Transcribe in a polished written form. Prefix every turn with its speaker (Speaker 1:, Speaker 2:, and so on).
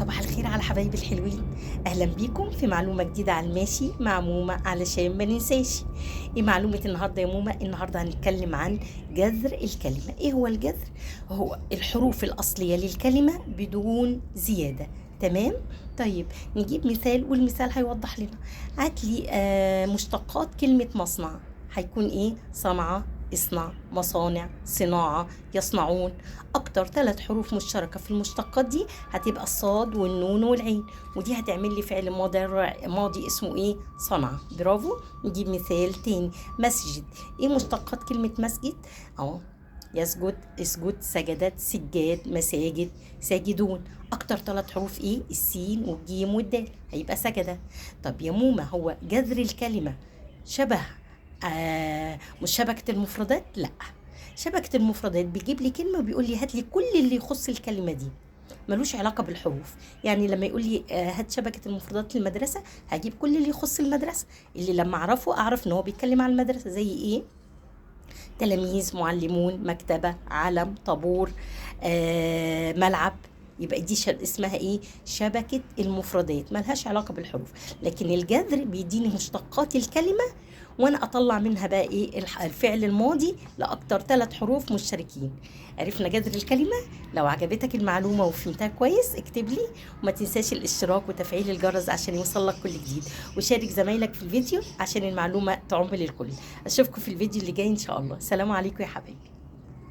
Speaker 1: صباح الخير على حبايبي الحلوين. اهلا بيكم في معلومه جديده على الماشي مع مومه علشان ما ننساش. ايه معلومه النهارده يا مومه؟ النهارده هنتكلم عن جذر الكلمه. ايه هو الجذر؟ هو الحروف الاصليه للكلمه بدون زياده. تمام. طيب نجيب مثال والمثال هيوضح لنا. هات لي مشتقات كلمه مصنع. هيكون ايه؟ صنعه، اصنع، مصانع، صناعه، يصنعون. اكتر 3 حروف مشتركه في المشتقات دي هتبقى الصاد والنون والعين، ودي هتعمل لي فعل ماضي اسمه ايه؟ صنعة. برافو. نجيب مثال تاني. مسجد. ايه مشتقات كلمة مسجد؟ اهو يسجد، اسجد، سجدت، سجاد، مساجد، ساجدون. اكتر 3 حروف ايه؟ السين والجيم والدال، هيبقى سجدة. طب يا مومة، هو جذر الكلمة شبه مش شبكة المفردات؟ لا، شبكة المفردات بيجيب لي كلمة وبيقول لي هات لي كل اللي يخص الكلمة دي، ملوش علاقة بالحروف. يعني لما يقول لي هات شبكة المفردات للمدرسة، هجيب كل اللي يخص المدرسة، اللي لما أعرف إن هو بيتكلم عن المدرسة. زي إيه؟ تلاميذ، معلمون، مكتبة، علم، طابور، ملعب. يبقى دي اسمها ايه؟ شبكة المفردات، ملهاش علاقة بالحروف. لكن الجذر بيديني مشتقات الكلمة، وانا اطلع منها بقى ايه؟ الفعل الماضي لاكتر 3 حروف مشتركين. عرفنا جذر الكلمة؟ لو عجبتك المعلومة وفهمتها كويس اكتب لي، وما تنساش الاشتراك وتفعيل الجرس عشان يوصلك كل جديد، وشارك زمايلك في الفيديو عشان المعلومة تعم للكل. اشوفكم في الفيديو اللي جاي ان شاء الله. سلام عليكم يا حبايبي.